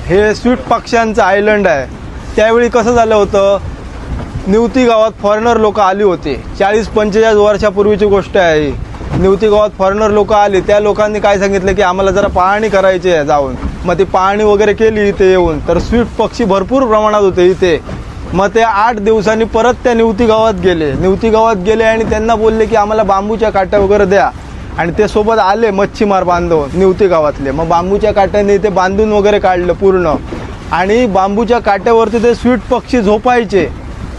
हे sweet पक्ष्यांचं island आहे. त्यावेळी कसं झालं होतं, निवती गावात फॉरेनर लोक आली होती. 40-45 वर्षापूर्वीची गोष्ट आहे ही. निवती गावात फॉरेनर लोक आली. त्या लोकांनी काय सांगितलं की आम्हाला जरा पाहणी करायची आहे जाऊन. मग ती पाहणी वगैरे केली इथे येऊन. तर स्वीट पक्षी भरपूर प्रमाणात होते इथे. मग ते 8 दिवसांनी परत त्या निवती गावात गेले आणि त्यांना बोलले की आम्हाला बांबूच्या काट्या वगैरे द्या. आणि ते सोबत आले मच्छीमार बांधव निवती गावातले. मग बांबूच्या काट्याने ते बांधून वगैरे काढलं पूर्ण. आणि बांबूच्या काट्यावरती ते स्वीट पक्षी झोपायचे.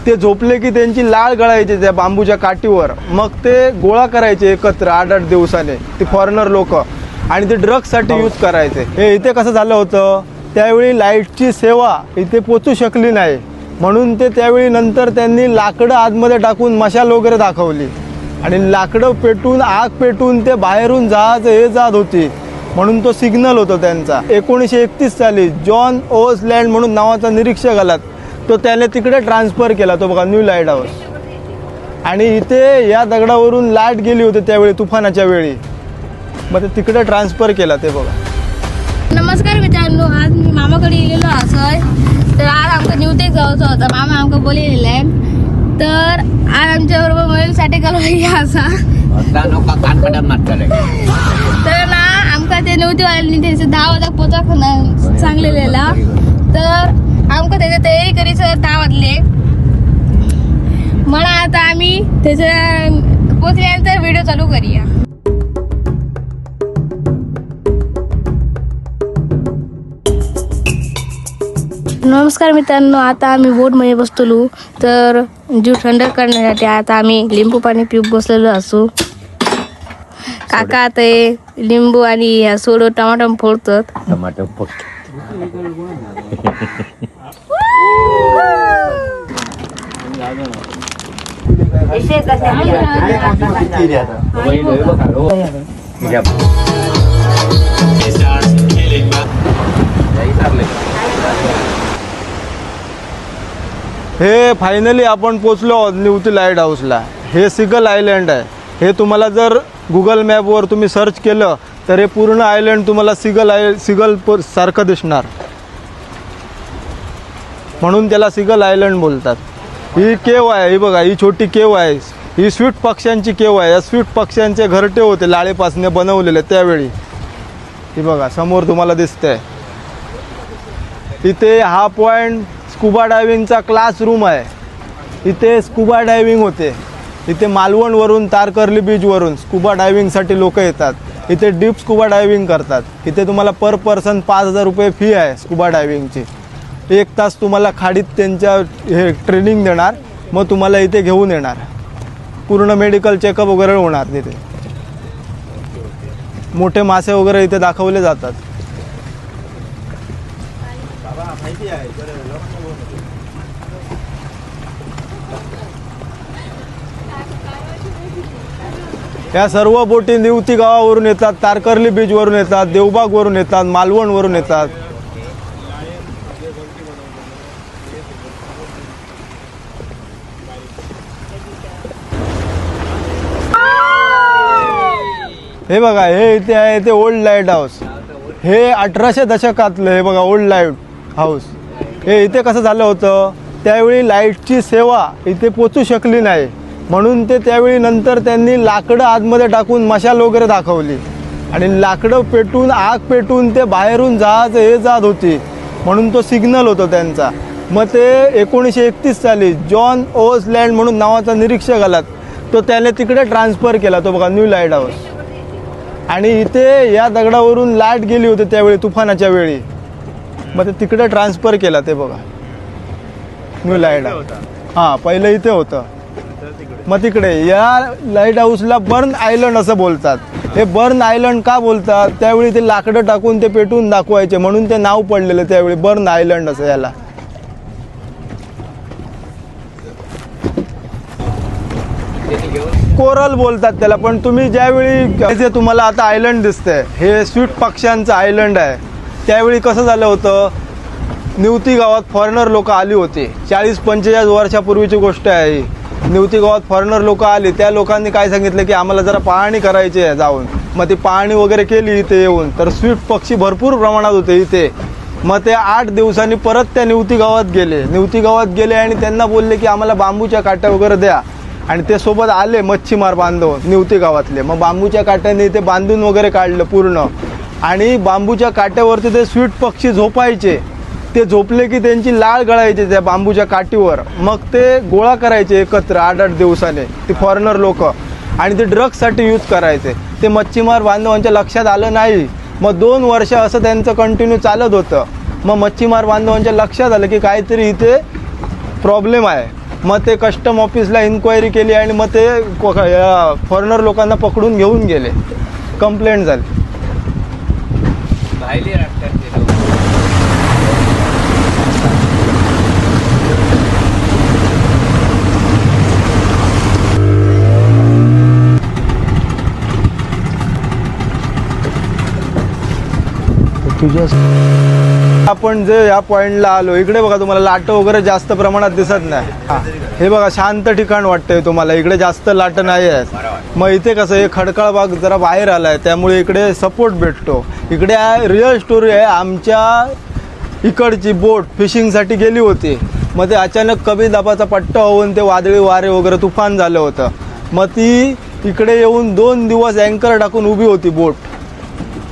ते झोपले की त्यांची लाळ गळायची त्या बांबूच्या काठीवर. मग ते गोळा करायचे एकत्र 8-8 दिवसाने ते फॉरेनर लोक. आणि ते ड्रग्ससाठी यूज करायचे. हे इथे कसं झालं होतं, त्यावेळी लाईटची सेवा इथे पोचू शकली नाही. म्हणून ते त्यावेळी नंतर त्यांनी लाकडं आतमध्ये टाकून मशाल वगैरे दाखवली. आणि लाकडं पेटून आग पेटून ते बाहेरून जहाज हे जात होती. म्हणून तो सिग्नल होता त्यांचा. 1931 साली जॉन ओसलँड म्हणून नावाचा निरीक्षक आला. तो त्याने तिकडे ट्रान्सफर केला. तो बघा न्यू लाईट हाऊस. आणि इथे या दगडावरून लाईट गेली होती त्यावेळी तुफानाच्या वेळी. मग ते तिकडे ट्रान्सफर केला. ते बघा. नमस्कार मित्रांनो, आज मी मामाकडे गेलेलो असोय. तर आज आमका निवतेक जायचं होतं. मामा आमका बोललेलं आहे. तर आज आमच्या बरोबर मयूर साटेकर असा. तर ना आमका ते निवतीवाल्यांनी त्याचं 10 वाजता पोचा सांगलेला. तर आमका त्याची तयारी करायचं 10 वाजले. मला आता आम्ही त्याच्या पोचल्यानंतर व्हिडिओ चालू करूया. नमस्कार मित्रांनो, आता आम्ही बोटमध्ये बसतलो. तर जीव थंड करण्यासाठी आता आम्ही लिंबू पाणी पिऊन बसलेलो असू. काका आता लिंबू आणि सोडो टमाटर फोडतात. हे फायनली आपण पोचलो आहोत निवती लाईट हाऊसला. हे सिगल आयलंड आहे. हे तुम्हाला जर गुगल मॅपवर तुम्ही सर्च केलं तर हे पूर्ण आयलंड तुम्हाला सिगल सारखं दिसणार. म्हणून त्याला सिगल आयलंड बोलतात. ही केव आहे. ही बघा, ही छोटी केव आहे. ही स्वीट पक्ष्यांची केव आहे. या स्वीट पक्ष्यांचे घरटे होते लाळेपासून बनवलेले त्यावेळी. ही बघा समोर तुम्हाला दिसतंय. इथे हा पॉईंट स्कुबा डायव्हिंगचा क्लासरूम आहे. इथे स्कुबा डायव्हिंग होते. इथे मालवणवरून तारकर्ली बीचवरून स्कुबा डायव्हिंगसाठी लोक येतात. इथे डीप स्कुबा डायव्हिंग करतात. इथे तुम्हाला पर पर्सन 5,000 रुपये फी आहे स्कुबा डायव्हिंगची. 1 तास तुम्हाला खाडीत त्यांच्या हे ट्रेनिंग देणार. मग तुम्हाला इथे घेऊन येणार. पूर्ण मेडिकल चेकअप वगैरे होणार. तिथे मोठे मासे वगैरे इथे दाखवले जातात. या सर्व बोटी निवती गावावरून येतात, तारकर्ली बीचवरून येतात, देवबागवरून येतात, मालवणवरून येतात. हे बघा, हे इथे आहे ते ओल्ड लाईट हाऊस. हे 1800 दशकातलं हे बघा ओल्ड लाईट हाऊस. हे इथे कसं झालं होतं, त्यावेळी लाईटची सेवा इथे पोचू शकली नाही. म्हणून ते त्यावेळी नंतर त्यांनी लाकडं आतमध्ये टाकून मशाल वगैरे दाखवली. आणि लाकडं पेटून आग पेटून ते बाहेरून जहाज हे जात होती. म्हणून तो सिग्नल होता त्यांचा. मग ते 1931 साली जॉन ओसलँड म्हणून नावाचा निरीक्षक आला. तो त्याने तिकडे ट्रान्सफर केला. तो बघा न्यू लाईट हाऊस. आणि इथे या दगडावरून लाईट गेली होती त्यावेळी तुफानाच्या वेळी. मग ते तिकडे ट्रान्सफर केला. ते बघा न्यू लाईट हाऊस. हां, पहिलं इथे होतं. मग तिकडे या लाईट हाऊसला बर्न आयलंड असं बोलतात. हे बर्न आयलंड का बोलतात, त्यावेळी ते लाकडं टाकून ते पेटून दाखवायचे म्हणून ते नाव पडलेलं त्यावेळी बर्न आयलंड असं याला. कोरल बोलतात त्याला. पण तुम्ही ज्यावेळी जे तुम्हाला आता आयलंड दिसतंय हे स्वीट पक्ष्यांचं आयलंड आहे. त्यावेळी कसं झालं होतं, निवती गावात फॉरेनर लोक आली होती. 40-45 वर्षापूर्वीची गोष्ट आहे ही. निवती गावात फॉरेनर लोक आली. त्या लोकांनी काय सांगितलं की आम्हाला जरा पाहणी करायची आहे जाऊन. मग ती पाहणी वगैरे केली इथे येऊन. तर स्वीट पक्षी भरपूर प्रमाणात होते इथे. मग ते 8 दिवसांनी परत त्या निवती गावात गेले आणि त्यांना बोलले की आम्हाला बांबूच्या काट्या वगैरे द्या. आणि ते सोबत आले मच्छीमार बांधव निवती गावातले. मग बांबूच्या काट्याने ते बांधून वगैरे काढलं पूर्ण. आणि बांबूच्या काट्यावरती ते स्वीट पक्षी झोपायचे. ते झोपले की त्यांची लाळ गळायची त्या बांबूच्या काठीवर. मग ते गोळा करायचे एकत्र 8-8 दिवसाने ते फॉरेनर लोक आणि ते ड्रग्ससाठी यूज करायचे. ते मच्छीमार बांधवांच्या लक्षात आलं नाही. मग 2 वर्ष असं त्यांचं कंटिन्यू चालत होतं. मग मच्छीमार बांधवांच्या लक्षात आलं की काहीतरी इथे प्रॉब्लेम आहे. मग ते कस्टम ऑफिसला इन्क्वायरी केली आणि मग ते फॉरेनर लोकांना पकडून घेऊन गेले. कंप्लेंट झाली. आपण जे या पॉइंटला आलो इकडे बघा तुम्हाला लाटं वगैरे जास्त प्रमाणात दिसत नाही. हे बघा शांत ठिकाण वाटतंय तुम्हाला. इकडे जास्त लाटं नाही आहेत. मग इथे कसं हे खडकाळ भाग जरा बाहेर आलाय त्यामुळे इकडे सपोर्ट भेटतो. इकडे रिअल स्टोरी आहे. आमच्या इकडची बोट फिशिंगसाठी गेली होती. मग ते अचानक कमी दाबाचा पट्टा होऊन ते वादळी वारे वगैरे तुफान झालं होतं. मग ती इकडे येऊन 2 दिवस अँकर टाकून उभी होती बोट.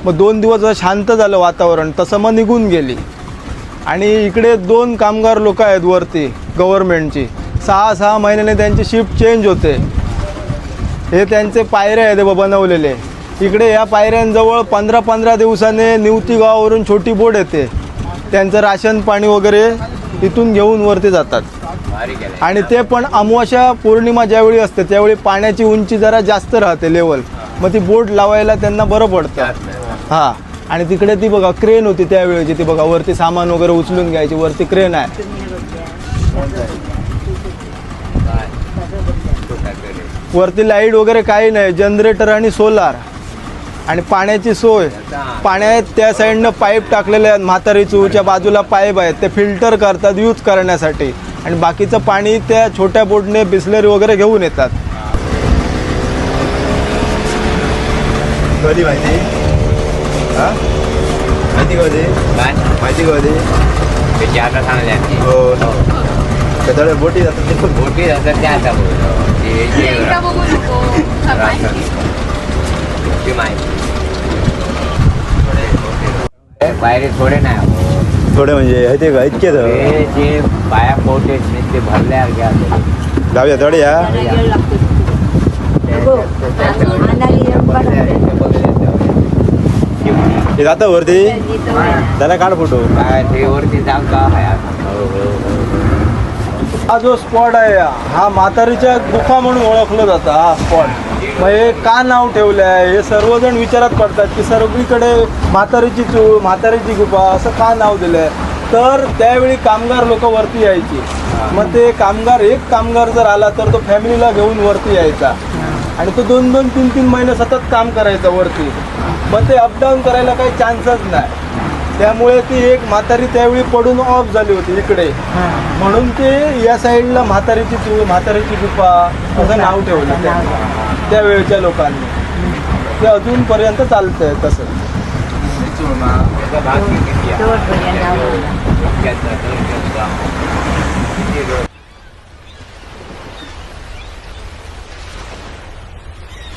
मग 2 दिवस शांत झालं वातावरण तसं मग निघून गेली. आणि इकडे 2 कामगार लोक आहेत वरती गव्हर्नमेंटची. 6-6 महिन्याने त्यांची शिफ्ट चेंज होते. हे त्यांचे पायऱ्या आहेत बनवलेले. इकडे या पायऱ्यांजवळ 15-15 दिवसाने निवती गावावरून छोटी बोट येते. त्यांचं राशन पाणी वगैरे इथून घेऊन वरती जातात. आणि ते पण अमावस्या पौर्णिमा ज्यावेळी असते त्यावेळी पाण्याची उंची जरा जास्त राहते लेवल. मग ती बोट लावायला त्यांना बरं पडतं. हां. आणि तिकडे ती बघा क्रेन होती त्यावेळेची. ती बघा वरती सामान वगैरे उचलून घ्यायची. वरती क्रेन आहे. वरती लाईट वगैरे काही नाही. जनरेटर आणि सोलार आणि पाण्याची सोय. पाण्यात त्या साईडनं पाईप टाकलेले आहेत. म्हातारी चूच्या बाजूला पाईप आहेत. ते फिल्टर करतात यूज करण्यासाठी. आणि बाकीचं पाणी त्या छोट्या बोटने बिस्लरी वगैरे घेऊन येतात. कधी माहिती? हां माहिती कधी? माहिती कधी? त्याची आता सांगले हो त्याच्याकडे बोटी जातात. ते बोटी जातात त्या आता माहिती बाहेर थोडे नाही थोडे म्हणजे ते का इतके जे बाया मोठे ते भरल्यासारखे असतात. जाऊया थोडे या. ते जातं वरती त्याला काढ फोटो. काय ते वरती जाऊ का हा जो स्पॉट आहे हा म्हातारीच्या गुफा म्हणून ओळखलं जातं. हा स्पॉट मग हे का नाव ठेवलं आहे हे सर्वजण विचारात पडतात की सर्वीकडे म्हातारीची चूळ म्हातारीची गुफा असं का नाव दिलं आहे. तर त्यावेळी कामगार लोक वरती यायची. मग ते एक कामगार जर आला तर तो फॅमिलीला घेऊन वरती यायचा. आणि तो 2-2, 3-3 महिने सतत काम करायचा वरती. मग ते अपडाऊन करायला काही चान्सच नाही. त्यामुळे ती एक म्हातारी त्यावेळी पडून ऑफ झाली होती इकडे. म्हणून ते या साईडला म्हातारीची चूळ म्हातारीची गुफा असं नाव ठेवलं त्यावेळच्या लोकांनी. ते अजूनपर्यंत चालतंय तसं.